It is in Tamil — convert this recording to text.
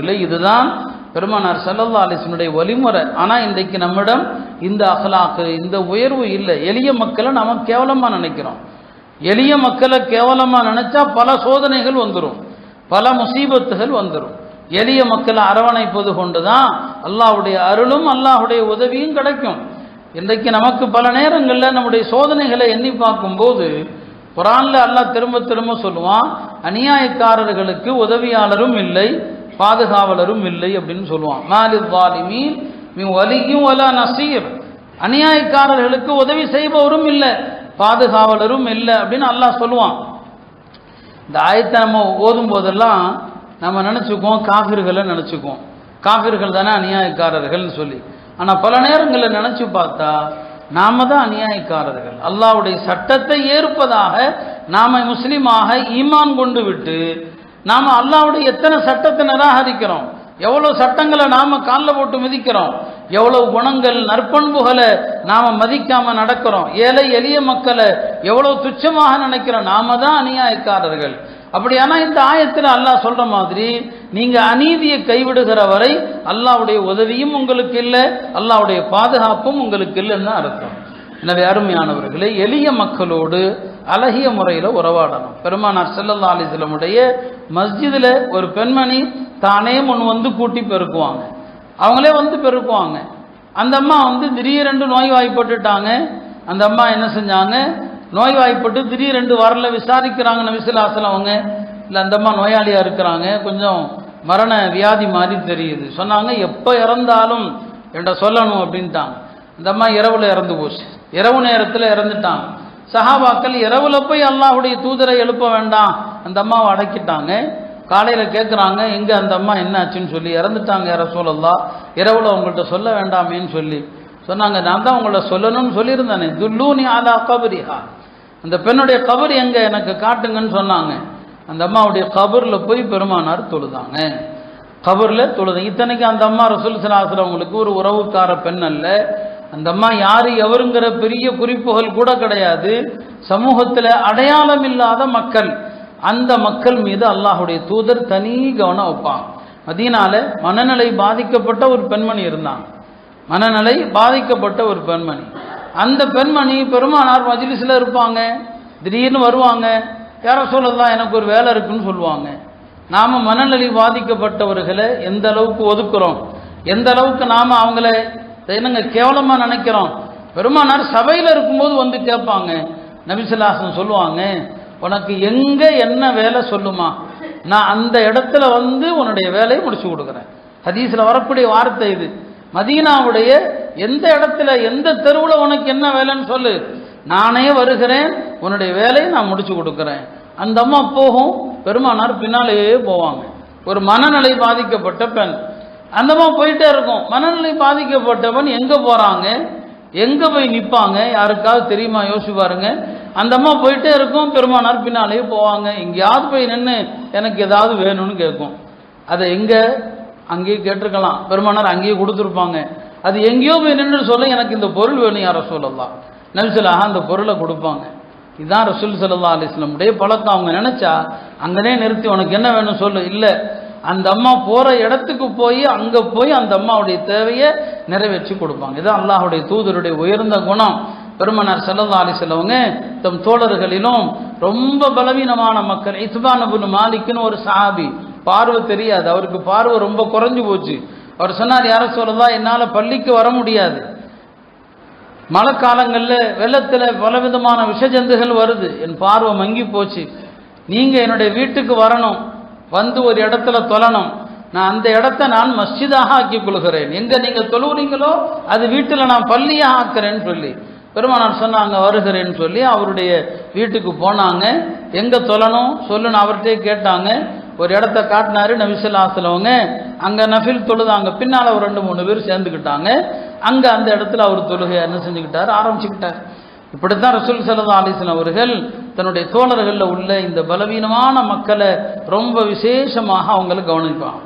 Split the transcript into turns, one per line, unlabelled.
இல்லை. இதுதான் பெருமானார் ஸல்லல்லாஹு அலைஹி வஸல்லம் வழிமுறை. ஆனால் இன்றைக்கு நம்மிடம் இந்த அகலாக்கு, இந்த உயர்வு இல்லை. எளிய மக்களை நாம கேவலமாக நினைக்கிறோம். எளிய மக்களை கேவலமாக நினைச்சா பல சோதனைகள் வந்துடும், பல முசீபத்துகள் வந்துடும். எளிய மக்களை அரவணைப்பது கொண்டு தான் அல்லாஹ்வுடைய அருளும் அல்லாஹ்வுடைய உதவியும் கிடைக்கும். இன்றைக்கு நமக்கு பல நேரங்களில் நம்முடைய சோதனைகளை எண்ணி பார்க்கும்போது குர்ஆன்ல அல்லாஹ் திரும்ப திரும்ப சொல்லுவான், அநியாயக்காரர்களுக்கு உதவியாளரும் இல்லை, பாதுகாவலரும் இல்லை அப்படின்னு சொல்லுவான். மாலில் ஸாலிமீன் மின் வலியும் வலா நஸீர். அநியாயக்காரர்களுக்கு உதவி செய்பவரும் இல்லை, பாதுகாவலரும் இல்லை அப்படின்னு அல்லாஹ் சொல்லுவான். இந்த ஆயத்தை நம்ம ஓதும் போதெல்லாம் நம்ம நினச்சிக்குவோம் காஃபிர்களை நினச்சிக்குவோம், காஃபிர்கள் தானே அநியாயக்காரர்கள்னு சொல்லி. ஆனால் பல நேரங்களில் நினச்சி பார்த்தா நாம தான் அநியாயக்காரர்கள். அல்லாஹ்வுடைய சட்டத்தை ஏற்பதாக நாம முஸ்லீமாக ஈமான் கொண்டு விட்டு நாம் அல்லாஹ்வுடைய எத்தனை சட்டத்தை நிராகரிக்கிறோம், எவ்வளோ சட்டங்களை நாம் காலில் போட்டு மிதிக்கிறோம், எவ்வளோ குணங்கள் நற்பண்புகளை நாம் மதிக்காமல் நடக்கிறோம், ஏழை எளிய மக்களை எவ்வளோ துச்சமாக நினைக்கிறோம். நாம தான் அநியாயக்காரர்கள். அப்படியானா இந்த ஆயத்தில் அல்லாஹ் சொல்ற மாதிரி நீங்க அநீதியை கைவிடுகிற வரை அல்லாஹ்வுடைய உதவியும் உங்களுக்கு இல்லை, அல்லாஹ்வுடைய பாதுகாப்பும் உங்களுக்கு இல்லைன்னு அர்த்தம். எனவே அருமையானவர்களே, எளிய மக்களோடு அழகிய முறையில் உறவாடணும். பெருமானார் ஸல்லல்லாஹு அலைஹி வஸல்லம் மஸ்ஜிதில் ஒரு பெண்மணி தானே முன் வந்து கூட்டி பெருக்குவாங்க, அவங்களே வந்து பெருக்குவாங்க. அந்த அம்மா திடீரென்று நோய்வாய்ப்பட்டுட்டாங்க. அந்த அம்மா என்ன செஞ்சாங்க, நோய்வாய்ப்பட்டு திடீரென்று வரல, விசாரிக்கிறாங்க நபி ஸல்லல்லாஹு அலைஹி வஸல்லம் அவங்க. இல்லை, அந்த அம்மா நோயாளியாக இருக்கிறாங்க, கொஞ்சம் மரண வியாதி மாதிரி தெரியுது. சொன்னாங்க, எப்போ இறந்தாலும் என்கிட்ட சொல்லணும் அப்படின்ட்டாங்க. இந்த அம்மா இரவுல இறந்து போச்சு, இரவு நேரத்தில் இறந்துட்டாங்க. சஹாபாக்கள் இரவுல போய் அல்லாஹ்வுடைய தூதரை எழுப்ப வேண்டாம், அந்த அம்மாவை அடக்கிட்டாங்க. காலையில் கேட்குறாங்க, எங்கே அந்த அம்மா என்ன ஆச்சுன்னு சொல்லி. இறந்துட்டாங்க யா ரசூலல்லாஹ், இரவுல உங்கள்கிட்ட சொல்ல வேண்டாமேன்னு சொல்லி சொன்னாங்க. நான் தான் உங்களை சொல்லணும்னு சொல்லியிருந்தானே, துல்லூனி அலா கபரிஹா, அந்த பெண்ணுடைய கபர் எங்கே எனக்கு காட்டுங்கன்னு சொன்னாங்க. அந்த அம்மாவுடைய கபரில் போய் பெருமானார் தொழுதாங்க, கபரில் தொழுது. இத்தனைக்கு அந்த அம்மா ரசூல் ஸல்லல்லாஹு அலைஹி வஸல்லம் அவங்களுக்கு ஒரு உறவுக்கார பெண் அல்ல. அந்த அம்மா யார் எவருங்கிற பெரிய குறிப்புகள் கூட கிடையாது. சமூகத்தில் அடையாளம் இல்லாத மக்கள், அந்த மக்கள் மீது அல்லாஹ்வுடைய தூதர் தனி கவனம் வைப்பாங்க. மதீனால மனநிலை பாதிக்கப்பட்ட ஒரு பெண்மணி இருந்தாங்க, மனநிலை பாதிக்கப்பட்ட ஒரு பெண்மணி. அந்த பெண்மணி பெருமானார் மஜ்லிஸில் இருப்பாங்க, திடீர்னு வருவாங்க, யா ரசூலல்லாஹ் எனக்கு ஒரு வேலை இருக்குன்னு சொல்லுவாங்க. நாம் மனநிலை பாதிக்கப்பட்டவர்களை எந்த அளவுக்கு ஒதுக்குறோம், எந்த அளவுக்கு நாம் அவங்கள என்னங்க கேவலமாக நினைக்கிறோம். பெருமானார் சபையில் இருக்கும்போது வந்து கேட்பாங்க, நபி ஸல்லல்லாஹு அலைஹி வஸல்லம் சொல்லுவாங்க, உனக்கு எங்கே என்ன வேலை சொல்லுமா, நான் அந்த இடத்துல உன்னுடைய வேலையை முடிச்சு கொடுக்குறேன். ஹதீஸில் வரக்கூடிய வார்த்தை இது. மதீனாவுடைய எந்த இடத்துல எந்த தெருவில் உனக்கு என்ன வேலைன்னு சொல்லு, நானே வருகிறேன், உன்னுடைய வேலையை நான் முடிச்சு கொடுக்குறேன். அந்த அம்மா போகும், பெருமானார் பின்னாலேயே போவாங்க. ஒரு மனநிலை பாதிக்கப்பட்ட பெண், அந்த அம்மா போயிட்டே இருக்கும். மனநிலை பாதிக்கப்பட்டவன் எங்கே போகிறாங்க, எங்கே போய் நிற்பாங்க, யாருக்காவது தெரியுமா? யோசிச்சு பாருங்க. அந்த அம்மா போயிட்டே இருக்கும், பெருமானார் பின்னாலேயே போவாங்க. எங்கேயாவது போய் நின்று எனக்கு ஏதாவது வேணும்னு கேட்கும். அதை எங்கே அங்கேயே கேட்டிருக்கலாம், பெருமானார் அங்கேயே கொடுத்துருப்பாங்க. அது எங்கேயோ போய் நின்று சொல்ல, எனக்கு இந்த பொருள் வேணும் யா ரசூலல்லாஹ், நபி ஸல்லல்லாஹு அந்த பொருளை கொடுப்பாங்க. இதுதான் ரசூல் ஸல்லல்லாஹு அலைஹி வஸல்லம் பழக்கம். அவங்க நினைச்சா அங்கனே நிறுத்தி உனக்கு என்ன வேணும் சொல்லு. இல்லை, அந்த அம்மா போகிற இடத்துக்கு போய் அங்கே போய் அந்த அம்மாவுடைய தேவையை நிறைவேற்றி கொடுப்பாங்க. இதுதான் அல்லாஹ்வுடைய தூதருடைய உயர்ந்த குணம். பெருமானார் ஸல்லல்லாஹு அலைஹி வஸல்லம் தம் தோழர்களிலும் ரொம்ப பலவீனமான மக்கள், இத்பான் இப்னு மாலிக்னு ஒரு சஹாபி, பார்வை தெரியாது, அவருக்கு பார்வை ரொம்ப குறைஞ்சு போச்சு. அவர் சொன்னார், யா ரசூலல்லாஹ் என்னால் பள்ளிக்கு வர முடியாது, மழை காலங்களில் வெள்ளத்தில் பலவிதமான விஷஜந்துகள் வருது, என் பார்வை மங்கி போச்சு, நீங்கள் என்னுடைய வீட்டுக்கு வரணும், வந்து ஒரு இடத்துல தொழணும், நான் அந்த இடத்த நான் மஸ்ஜிதாக ஆக்கி கொள்கிறேன், எங்கே நீங்கள் தொழுவுறீங்களோ அது வீட்டில் நான் பள்ளியாக ஆக்குறேன்னு சொல்லி பெருமானார் சொன்னாங்க, வருகிறேன்னு சொல்லி அவருடைய வீட்டுக்கு போனாங்க. எங்கே தொழணும் சொல்லுன்னு அவர்கிட்டே கேட்டாங்க. ஒரு இடத்த காட்டினாரு நபி ஸல்லல்லாஹு அலைஹி வஸல்லம். அங்கே நஃபில் தொழுதாங்க. பின்னால் ஒரு 2-3 பேர் சேர்ந்துக்கிட்டாங்க. அங்கே அந்த இடத்துல அவர் தொழுகை என்ன செஞ்சுக்கிட்டார், ஆரம்பிச்சுக்கிட்டார். இப்படித்தான் ரசூல் ஸல்லல்லாஹு அலைஹி வஸல்லம் அவர்கள் தன்னுடைய தோழர்களில் உள்ள இந்த பலவீனமான மக்களை ரொம்ப விசேஷமாக அவங்களை கவனிப்பாங்க.